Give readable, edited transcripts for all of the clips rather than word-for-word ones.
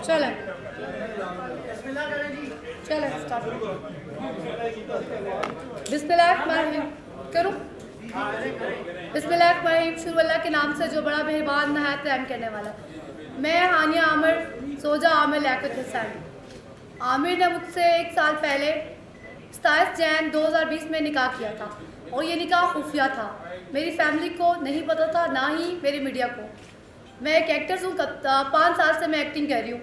चलें चलें स्टार्ट बिस्मिल्लाहिर्रहमानिर्रहीम करूँ। बिस्मिल्लाहिर्रहमानिर्रहीम, शुरू अल्लाह के नाम से जो बड़ा मेहरबान नहायत रहम करने वाला। मैं हानिया आमिर सोजा आमिर लियाकत हुसैन। आमिर ने मुझसे 1 साल पहले 27 जैन 2020 में निकाह किया था और ये निकाह खुफिया था। मेरी फैमिली को नहीं पता था, ना ही मेरी मीडिया को। मैं एक एक्टर हूँ, 5 साल से मैं एक्टिंग कर रही हूँ,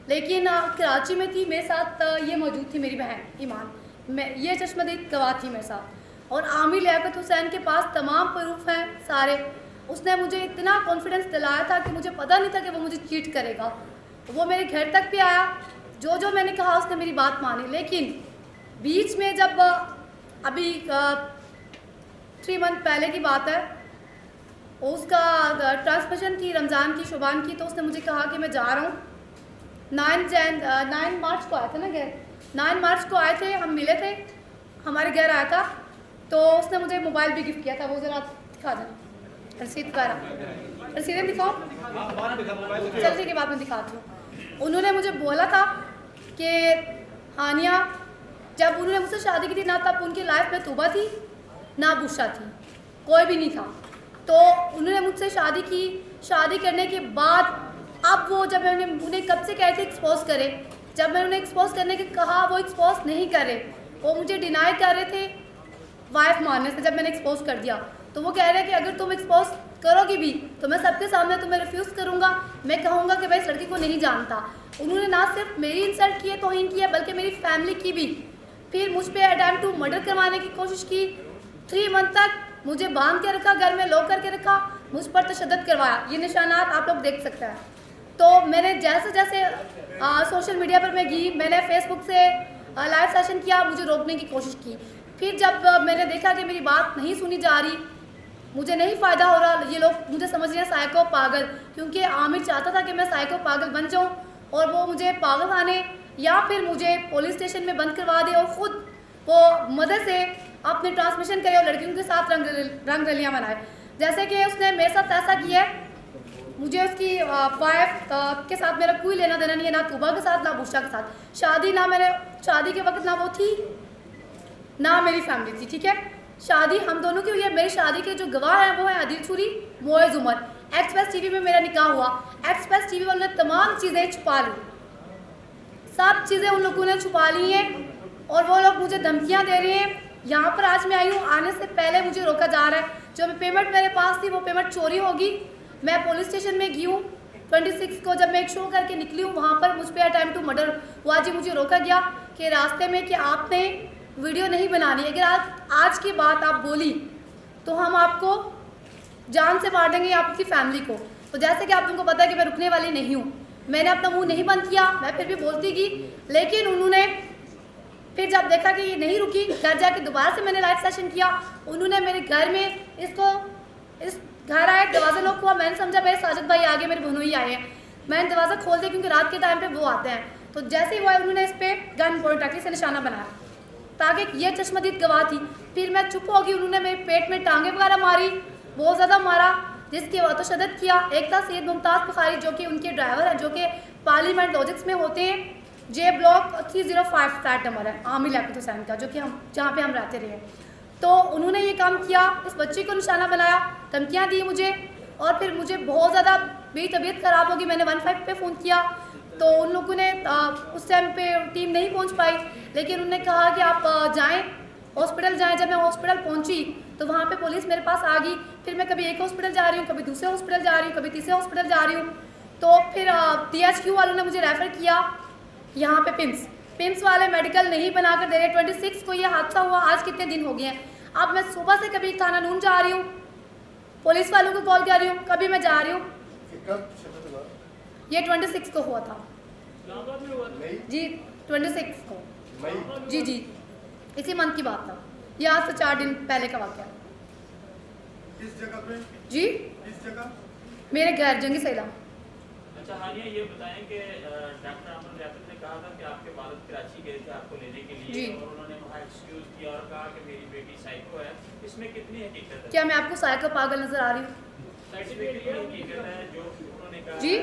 लेकिन कराची में थी मेरे साथ ये मौजूद थी मेरी बहन ईमान, मैं ये चश्मदीद गवाह थी मेरे साथ। और आमिर लियाकत हुसैन के पास तमाम प्रूफ हैं सारे। उसने मुझे इतना कॉन्फिडेंस दिलाया था कि मुझे पता नहीं था कि वो मुझे चीट करेगा। वो मेरे घर तक भी आया, जो मैंने कहा उसने मेरी बात मानी। लेकिन बीच में जब अभी 3 मंथ पहले की बात है, उसका ट्रांसमिशन थी रमज़ान की, शुबान की, तो उसने मुझे कहा कि मैं जा रहा हूँ। 9 मार्च को आए थे ना घर, 9 मार्च को आए थे, हम मिले थे, हमारे घर आया था। तो उसने मुझे मोबाइल भी गिफ्ट किया था। वो ज़रा दिखा देना, रसीद का रसीदें दिखाओ, चल के बाद में दिखाती हूँ। उन्होंने मुझे बोला था कि हानिया, जब उन्होंने मुझसे शादी की थी ना, तब उनकी लाइफ में तूबा थी ना बुशा थी, कोई भी नहीं था। तो उन्होंने मुझसे शादी की। शादी करने के बाद अब वो, जब मैंने उन्हें कब से कहे थे एक्सपोज करें, जब मैंने उन्हें एक्सपोज करने के कहा, वो एक्सपोज नहीं करे, वो मुझे डिनाई कर रहे थे वाइफ मानने से। जब मैंने एक्सपोज कर दिया तो वो कह रहे हैं कि अगर तुम एक्सपोज करोगी भी तो मैं सबके सामने तुम्हें रिफ्यूज़ करूँगा, मैं कहूँगा कि भाई इस लड़की को नहीं जानता। उन्होंने ना सिर्फ मेरी इंसल्ट की है, तौहीन की है, बल्कि मेरी फैमिली की भी। फिर मुझ पर अटेम्प्ट टू मर्डर करवाने की कोशिश की। 3 मंथ तक मुझे बांध के रखा, घर में लॉक करके रखा, मुझ पर तशद्दुद करवाया। ये निशानात आप लोग देख सकते हैं। तो मैंने जैसे सोशल मीडिया पर मैं गई, मैंने फेसबुक से लाइव सेशन किया, मुझे रोकने की कोशिश की। फिर जब मैंने देखा कि मेरी बात नहीं सुनी जा रही, मुझे नहीं फ़ायदा हो रहा, ये लोग मुझे समझ रहे हैं साइको पागल, क्योंकि आमिर चाहता था कि मैं साइको पागल बन जाऊँ और वो मुझे पागल खाने या फिर मुझे पुलिस स्टेशन में बंद करवा दे और ख़ुद वो मदद से अपने ट्रांसमिशन करे और लड़कियों के साथ रंग रलियाँ बनाए। जैसे कि उसने मेरे साथ ऐसा किया है, मुझे उसकी वाइफ के साथ मेरा कोई लेना देना नहीं है, ना तूबा के साथ ना बुशा के साथ। शादी ना मैंने शादी के वक्त ना वो थी ना मेरी फैमिली थी, ठीक है। शादी हम दोनों की हुई है। मेरी शादी के जो गवाह हैं वो है आदिल सूरी, मोइज़ उमर। एक्सप्रेस टीवी में मेरा निकाह हुआ। एक्सप्रेस टीवी वालों ने तमाम चीज़ें छुपा ली, सब चीज़ें उन लोगों ने छुपा ली हैं और वो लोग मुझे धमकियाँ दे रहे हैं। यहाँ पर आज मैं आई हूँ, आने से पहले मुझे रोका जा रहा है। जो पेमेंट मेरे पास थी वो पेमेंट चोरी होगी। मैं पुलिस स्टेशन में गई हूँ 26 को, जब मैं एक शो करके निकली हूँ, वहाँ पर मुझ पर अटेम्प्ट टू मर्डर हुआ जी। मुझे रोका गया कि रास्ते में कि आपने वीडियो नहीं बनानी, अगर आज की बात आप बोली तो हम आपको जान से मार देंगे आपकी फैमिली को। तो जैसे कि आप तुमको पता है कि मैं रुकने वाली नहीं हूँ, मैंने अपना मुंह नहीं बंद किया, मैं फिर भी बोलती गई। लेकिन उन्होंने फिर जब देखा कि ये नहीं रुकी, घर जाके दोबारा से मैंने लाइव सेशन किया। उन्होंने मेरे घर में इस घर आए, दरवाज़ा लॉक हुआ। मैंने समझा भाई साजिद भाई आगे, मेरे भनोई आए हैं। मैंने दरवाज़ा खोल दिया क्योंकि रात के टाइम पे वो आते हैं। तो जैसे ही हुआ उन्होंने इस पर गन पॉइंट रखी से निशाना बनाया ताकि ये चश्मदीद गवाह थी। फिर मैं चुप हो गई। उन्होंने मेरे पेट में टांगे वगैरह मारी, बहुत ज़्यादा मारा, जिसकी वजह तो शदत किया। एक था सैयद मुमताज़ बुखारी जो कि उनके ड्राइवर हैं, जो कि पार्लियामेंट लॉजिक्स में होते हैं। जे ब्लॉक 305 फ्लैट नंबर है आमिर लियाकत हुसैन का, जो कि हम जहाँ पे हम रहते रहे। तो उन्होंने ये काम किया, इस बच्ची को निशाना बनाया, धमकियाँ दी मुझे। और फिर मुझे बहुत ज़्यादा मेरी तबीयत ख़राब होगी। मैंने 15 पे फ़ोन किया तो उन लोगों ने उस टाइम पे टीम नहीं पहुंच पाई, लेकिन उन्होंने कहा कि आप जाएं, हॉस्पिटल जाएं। जब मैं हॉस्पिटल पहुंची तो वहाँ पे पुलिस मेरे पास आ गई। फिर मैं कभी एक हॉस्पिटल जा रही हूँ, कभी दूसरे हॉस्पिटल जा रही हूँ, कभी तीसरे हॉस्पिटल जा रही हूँ। तो फिर THQ वालों ने मुझे रेफ़र किया यहाँ पे पिम्स वाले मेडिकल नहीं बना कर दे रहे। 26 को ये हादसा हुआ, आज कितने दिन हो गए हैं। अब मैं सुबह से कभी थाना नून जा रही हूँ, पुलिस वालों को कॉल कर रही हूँ, कभी मैं जा रही हूँ। ये 26 को हुआ था जी, 26 को जी, इसी मंथ की बात था। ये आज से 4 दिन पहले का वाक़या। किस जगह पे जी? किस जगह? मेरे घर जंगी सैला। अच्छा हानिया, ये बताएं कि डॉक्टर आमिर लियाकत ने कहा था कि आपके वालिद कराची गए थे आपको लेने के लिए और उन्होंने वहाँ एक्सक्यूज किया और कहा कि मेरी बेटी साइको है। इसमें कितनी हकीकत है? क्या मैं आपको साइको पागल नजर आ रही हूँ? साइंटिफिकली हकीकत है जो उन्होंने आपने कहा जी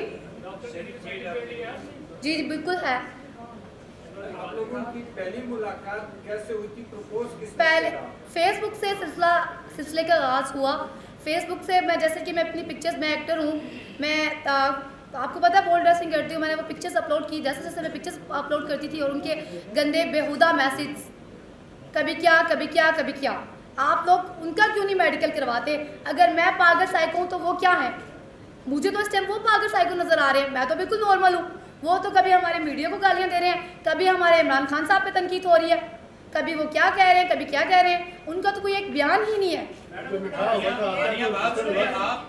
सर्टिफिकेट आपने जी बिल्कुल है। आप लोगों की पहली मुलाकात कैसे हुई थी? प्रपोज किसने पहले किया? फेसबुक से सिलसिले का आगाज़ हुआ। फेसबुक से मैं जैसे कि मैं अपनी पिक्चर्स, मैं एक्टर हूँ, मैं आपको पता है पोल ड्रेसिंग करती हूँ, मैंने वो पिक्चर्स अपलोड की। जैसे जैसे मैं पिक्चर्स अपलोड करती थी और उनके गंदे बेहुदा मैसेज, कभी क्या कभी क्या कभी क्या, आप लोग उनका क्यों नहीं मेडिकल करवाते? अगर मैं पागल साइको हूँ तो वो क्या है? मुझे तो इस टाइम वो पागल साइको नज़र आ रहे हैं, मैं तो बिल्कुल नॉर्मल हूँ। वो तो कभी हमारे मीडिया को गालियाँ दे रहे हैं, कभी हमारे इमरान खान साहब पे तनकीद हो रही है, कभी वो क्या कह रहे हैं, कभी क्या कह रहे हैं, उनका तो कोई एक बयान ही नहीं है। आप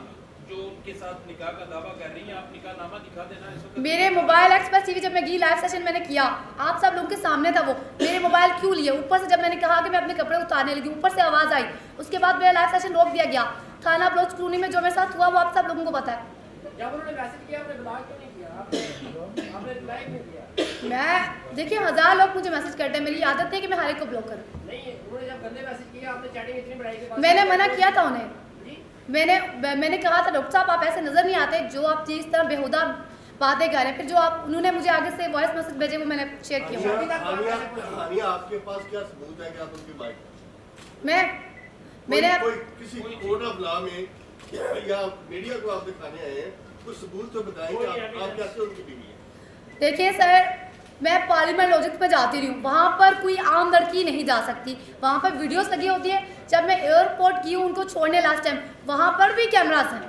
जो उनके साथ निकाह का दावा कर रही हैं, आप निकाह नामा दिखा देना इस वक्त। मेरे मोबाइल एक्सप्रेस टीवी जब मैं गई लाइव सेशन मैंने किया, आप सब लोगों के सामने था वो, मेरे मोबाइल क्यों लिए? ऊपर से जब मैंने कहा कि मैं अपने कपड़े उतारने लगी, ऊपर से आवाज़ आई, उसके बाद मेरा लाइव सेशन रोक दिया गया। थाना बलोच कॉलोनी में जो मेरे साथ हुआ वो आप सब लोगों को पता है। जब उन्होंने मैसेज किया आपने ब्लॉक क्यों नहीं किया? आपने रिप्लाई क्यों किया? मैं देखिए 1000 लोग मुझे मैसेज करते हैं, मेरी आदत है कि मैं हर एक को ब्लॉक करूँ। नहीं, उन्होंने जब गंदे मैसेज किया आपने चैटिंग इतनी बढ़ाई के बाद मैंने मना किया था उन्हें, जी? मैंने कहा था डॉक्टर साहब आप ऐसे नज़र नहीं आते जो आप जिस तरह बेहुदा बातें कर रहे हैं। फिर जो आप उन्होंने मुझे आगे से वॉइस मैसेज भेजे वो मैंने शेयर किया। हानिया, आपके पास क्या सबूत है कि आप उनकी वाइफ? मैंने कोई किसी कोर्ट ऑफ लॉ में या मीडिया को आप दिखाने आए हैं, कुछ सबूत तो बताएं कि आप कैसे उनकी बीवी हैं? देखिए सर, मैं पार्लियामेंट लॉजिक्स पे जाती रही हूँ, वहाँ पर कोई आम लड़की नहीं जा सकती, वहाँ पर वीडियोस लगी होती है। जब मैं एयरपोर्ट की हूँ उनको छोड़ने लास्ट टाइम, वहाँ पर भी कैमरास हैं।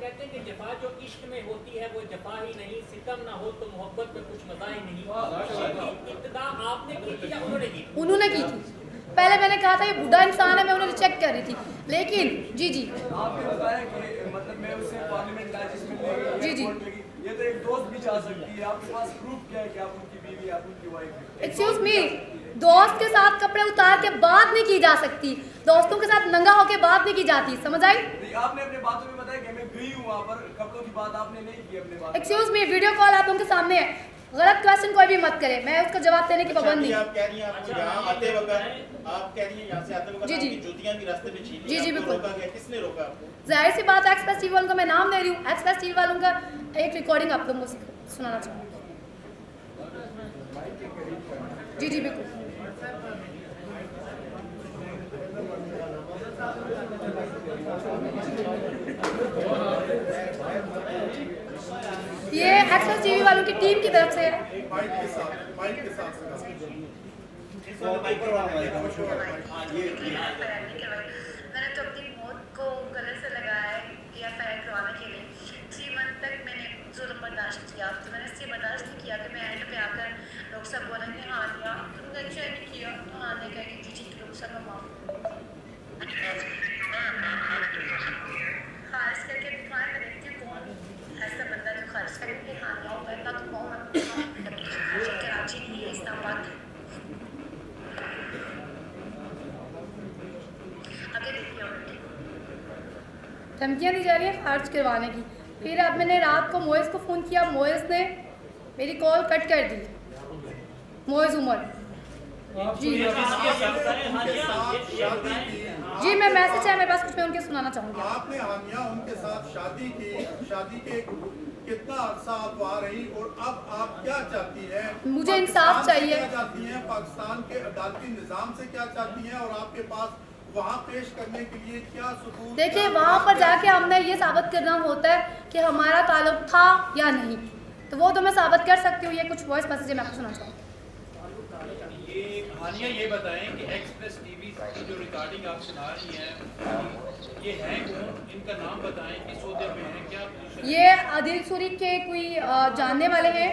कहते हैं कि जफा जो इश्क में होती है वो जफा ही नहीं, सितम ना हो तो मोहब्बत में कुछ मजा ही नहीं। इब्तिदा आपने की थी या उन्होंने की? उन्होंने की थी। पहले मैंने कहा था ये बूढ़ा इंसान है, मैं उन्हें रिजेक्ट कर रही थी, लेकिन जी आपने बताया कि मतलब मैं उसे पार्लियामेंट लाइजिस में ले गई, जी, जी। एयरपोर्ट ले गई। ये तो एक दोस्त भी जा सकती है, आपके पास प्रूफ क्या है कि आप उनकी बीवी, आप उनकी वाइफ हैं? एक्सक्यूज मी, दोस्त के साथ कपड़े उतार के बात नहीं की जा सकती, दोस्तों के साथ नंगा होके बात नहीं की जाती, समझ आई? नहीं, आपने अपने बातों में बताया कि मैं गई हूँ वहाँ पर, कपड़ों की बात आपने नहीं की अपने बात। एक्सक्यूज मी, वीडियो कॉल आप लोगों के सामने है, गलत क्वेश्चन कोई भी मत करे, मैं उसको जवाब देने की पाबंद नहीं। आप कह रही हैं आपको यहाँ आते वक्त, आप कह रही हैं यहाँ से आते वक्त जी, जी। आपकी जूतियाँ भी रास्ते में छीन ली, जी, जी, आपको बिल्कुल। रोका गया, किसने रोका आपको? जाहिर सी बात है एक्सप्रेस टीवी वालों का मैं नाम ले रही हूँ, एक्सप्रेस टीवी वालों का एक रिकॉर्डिंग आप लोगों को सुनाना चाहूँगी। जी जी बिल्कुल। ये एक्सप्रेस टीवी वालों की टीम की तरफ से है। माइक के साथ मैंने तो अपनी मौत को गले से लगाया है या फायर करवाने के लिए 3 मंथ तक मैंने जुल्म बर्दाश्त किया। तो मैंने इससे बर्दाश्त नहीं किया कि मैं एंड पे आकर डॉक्टर साहब बोलेंगे हाँ दिया तुमने अच्छा नहीं किया, तो हाँ नहीं कहेगी जी जी डॉक्टर साहब मैं माफ खारिज करके दिखाएं। मैं देखती हूँ कौन ऐसा बंदा जो खारिज करके हाँ नहीं होगा, इतना तो बहुत कराची नहीं है, इस्लामाबाद धमकियाँ दी जा रही है खारिज करवाने की। फिर अब मैंने रात को मोइस को फ़ोन किया, मोइस ने मेरी कॉल कट कर दी। मोइस उमर जी जी मैं मैसेज है मेरे पास, कुछ मैं उनके सुनाना चाहूँगी। आपने हानिया उनके साथ शादी की, शादी के कितना अरसा आप वहाँ रही और अब आप क्या चाहती हैं? मुझे इंसाफ पाकिस्तान से चाहिए। क्या चाहती हैं? पाकिस्तान के अदालती निज़ाम से क्या चाहती हैं? और आपके पास वहाँ पेश करने के लिए क्या सबूत? देखिए वहाँ पर जाके हमने ये साबित करना होता है कि हमारा ताल्लुक था या नहीं, तो वो तो मैं साबित कर सकती हूँ। ये कुछ वॉइस मैसेज मैं आपको सुना चाहूँ। ये हानिया ये बताएं कि एक्सप्रेस टीवी की जो रिकॉर्डिंग आप सुना रही हैं ये है कौन, इनका नाम बताएं, किस ओहदे पे हैं, क्या पोजीशन? ये आदिल सूरी के कोई जानने वाले हैं,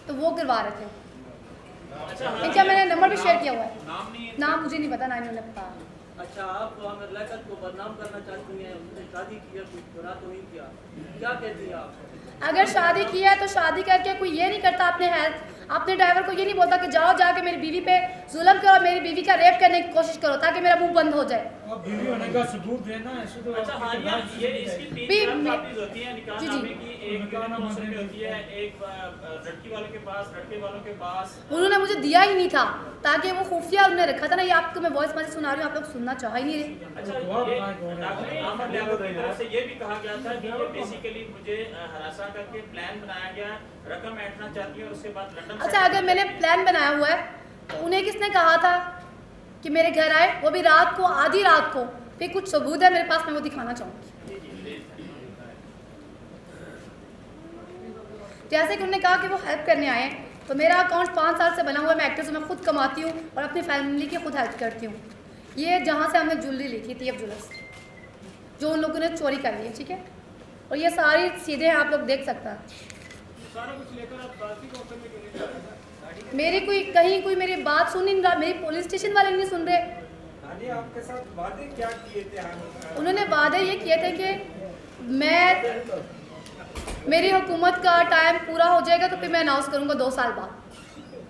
तो वो करवा रहे थे। इनका मैंने नंबर भी शेयर किया हुआ है, नाम नहीं है? नाम मुझे नहीं पता, ना इन्होंने बताया। अच्छा, आप आमिर लियाकत को बदनाम करना चाहती हैं, उसने शादी किया, कुछ बुरा तो नहीं किया, क्या कहती हैं आप? अगर शादी किया है तो शादी करके कोई ये नहीं करता अपने ड्राइवर को ये नहीं बोलता कि जाओ जाके मेरी बीवी पे जुल्म करो, मेरी बीवी का रेप कर करने की कोशिश करो ताकि मेरा मुंह बंद हो जाए। बीवी होने का सबूत देना ऐसे तो अच्छा हानिया, ये इसकी भी तीन मैं- तरह होती है निकाह जी, जी। नामे की, एक मौसम में होती है, एक लड़की वालों के पास, लड़के वालों के पास। उन्होंने मुझे दिया ही नहीं था ताकि वो खुफिया उन्होंने रखा था ना। ये आपको मैं वॉइस मैसेज सुना रही हूँ, आप लोग सुनना चाह ही नहीं रहे। अच्छा, ये डॉक्टर आमर लियाकत की तरफ से ये भी कहा गया था कि ये बेसिकली मुझे हरासा करके प्लान बनाया गया, रकम ऐंठना चाहती है और उसके बाद लंदन। अच्छा, अगर मैंने प्लान बनाया हुआ है तो उन्हें किसने कहा था कि मेरे घर आए, वो भी रात को, आधी रात को। फिर कुछ सबूत है मेरे पास, मैं वो दिखाना चाहूँगी। जैसे कि उन्होंने कहा कि वो हेल्प करने आए हैं, तो मेरा अकाउंट 5 साल से बना हुआ है, मैं एक्टर से मैं खुद कमाती हूँ और अपनी फैमिली की खुद हेल्प करती हूँ। ये जहाँ से हमने ज्वेलरी ली थी तैयब ज्वेलर्स, जो उन लोगों ने चोरी कर ली है, ठीक है। और ये सारी चीज़ें हैं, आप लोग देख सकते हैं। मेरी कोई मेरी बात सुन नहीं रहा, मेरी पुलिस स्टेशन वाले नहीं सुन रहे। हानिया आपके साथ वादे क्या किए थे हानिया? उन्होंने वादे ये किए थे कि मेरी हुकूमत का टाइम पूरा हो जाएगा तो फिर मैं अनाउंस करूँगा 2 साल बाद।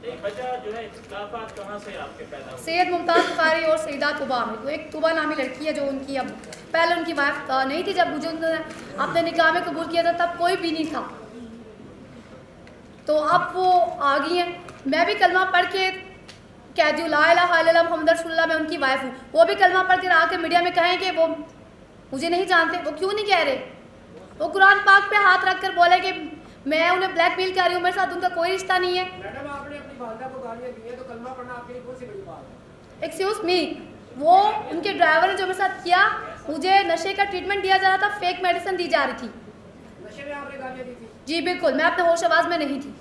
एक वजह जो है इख्तिलाफात कहाँ से आपके पैदा हुए? सैयद मुमताज़ बुखारी और सईदा तुबा आमिर को, एक तुबा नामी लड़की है जो उनकी अब पहले उनकी वाइफ नहीं थी, जब मुझे उन्होंने अपने निकाह में कबूल किया था तब कोई भी नहीं था, तो अब वो आ गई हैं। मैं भी कलमा पढ़ के कहती हूँ ला इलाहा इल्लल्लाह मुहम्मद रसूलुल्लाह, मैं उनकी वाइफ हूँ। वो भी कलमा पढ़ के आके मीडिया में कहें कि वो मुझे नहीं जानते। वो क्यों नहीं कह रहे? वो कुरान पाक पे हाथ रख कर बोले कि मैं उन्हें ब्लैकमेल कर रही हूँ, मेरे साथ उनका कोई रिश्ता नहीं है। मैडम आपने अपनी वालिदा को गालियाँ दी हैं तो कलमा पढ़ना आपके लिए कौन सी बड़ी बात है? एक्सक्यूज मी, वो उनके ड्राइवर ने जो मेरे साथ किया, मुझे नशे का ट्रीटमेंट दिया जा रहा था, फेक मेडिसिन दी जा रही थी। नशे में आपने गालियाँ दी थी? जी बिल्कुल, मैं अपने होश आवाज में नहीं थी।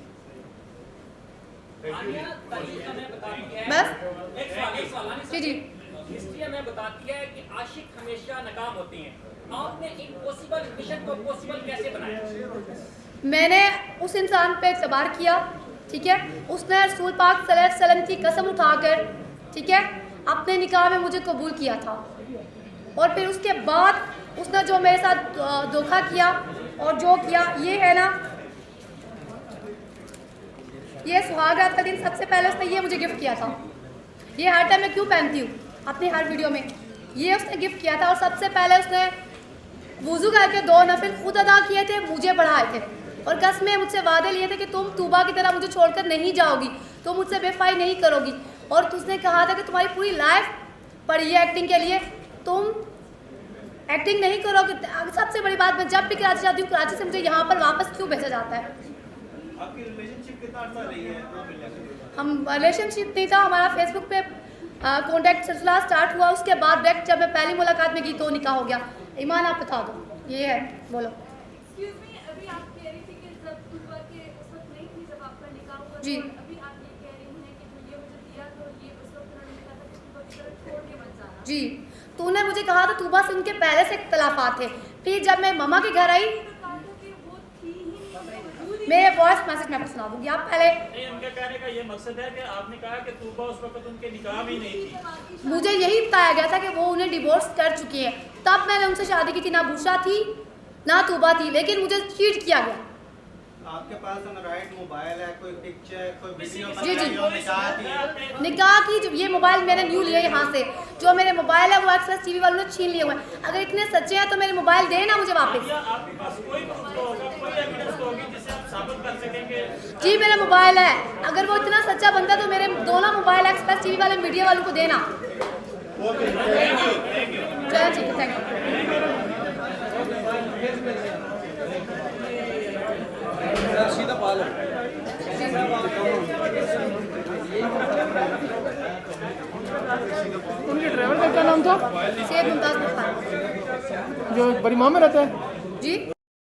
हानिया, तारीख हमें बताती है, बस एक सवाल जी जी हिस्ट्री हमें बताती है कि आशिक हमेशा नाकाम होते हैं। आपने इम्पॉसिबल मिशन को पॉसिबल कैसे बनाया? मैंने उस इंसान पे एतबार किया, ठीक है। उसने रसूल पाक सल्लल्लाहु अलैहि वसल्लम की कसम उठाकर, ठीक है, अपने निकाह में मुझे कबूल किया था। और फिर उसके बाद उसने जो मेरे साथ धोखा किया और जो किया, ये है ना, ये सुहागरात का दिन सबसे पहले उसने ये मुझे गिफ्ट किया था। ये हर टाइम मैं क्यों पहनती हूँ अपनी हर वीडियो में, ये उसने गिफ्ट किया था। और सबसे पहले उसने वुज़ू करके 2 नफिल खुद अदा किए थे, मुझे पढ़ाए थे और कसमें मुझसे वादे लिए थे कि तुम तूबा की तरह मुझे छोड़कर नहीं जाओगी, तुम मुझसे बेवफाई नहीं करोगी। और उसने कहा था कि तुम्हारी पूरी लाइफ पड़ी है एक्टिंग के लिए, तुम एक्टिंग नहीं करोगे। सबसे बड़ी बात, मैं जब भी कराची जाती हूँ, कराची से मुझे यहाँ पर वापस क्यों भेजा जाता है? आपकी रिलेशनशिप कितना अर्सा रही है 2 महीने से? हम रिलेशनशिप नहीं था हमारा, फेसबुक पे कॉन्टैक्ट सिलसिला स्टार्ट हुआ, उसके बाद डायरेक्ट जब मैं पहली मुलाकात में गई तो निकाह हो गया। ईमान आप बता दो, ये है, बोलो। Excuse me, अभी आप कह रही थी कि जब तुबा के उस वक्त नहीं थी जब आपका निकाह हुआ, जी। तो अभी आप ये कह रही हैं कि जो ये मुझे दिया तो ये उस वक्त उन्होंने कहा था कि तुबा की तरफ छोड़ के मत जाना। जी, तो उन्होंने मुझे कहा था तूबा से उनके पहले से इख्तलाफात थे। फिर जब मैं ममा के घर आई, तो कहा था कि वो थी ही नहीं, मौजूद ही मेरे वॉइस मैसेज मैं आपको सुना दूंगी। आप पहले, नहीं, उनके कहने का ये मकसद है कि आपने कहा कि तूबा उस वक्त उनके निकाह में ही नहीं थी। मुझे यही बताया गया था कि वो उन्हें डिवोर्स कर चुकी है। तब मैंने उनसे शादी की थी, ना बुशा थी ना तूबा थी, लेकिन मुझे चीट किया गया। आपके पास एंड्रॉइड मोबाइल है, कोई पिक्चर, कोई वीडियो जी, जी। निकाह की? निकाह की जो ये मोबाइल मैंने न्यू लिया यहाँ से, जो मेरे मोबाइल है वो एक्सेस टीवी वालों ने छीन लिए हुए हैं। अगर इतने सच्चे हैं तो मेरे मोबाइल दें ना मुझे वापस। आपके पास कोई प्रूफ तो होगा, कोई एविडेंस तो होगी जिससे आप साबित कर सकेंगे? जी मेरा मोबाइल है, अगर वो इतना सच्चा बनता तो मेरे दोनों मोबाइल एक्सप्रेस टीवी वाले मीडिया वालों को देना। चलो ठीक है, थैंक यू। सीधा पालो। उनके ड्राइवर का क्या नाम था सैयद मुमताज़ बुखारी। जो बड़ी माँ में रहता है? जी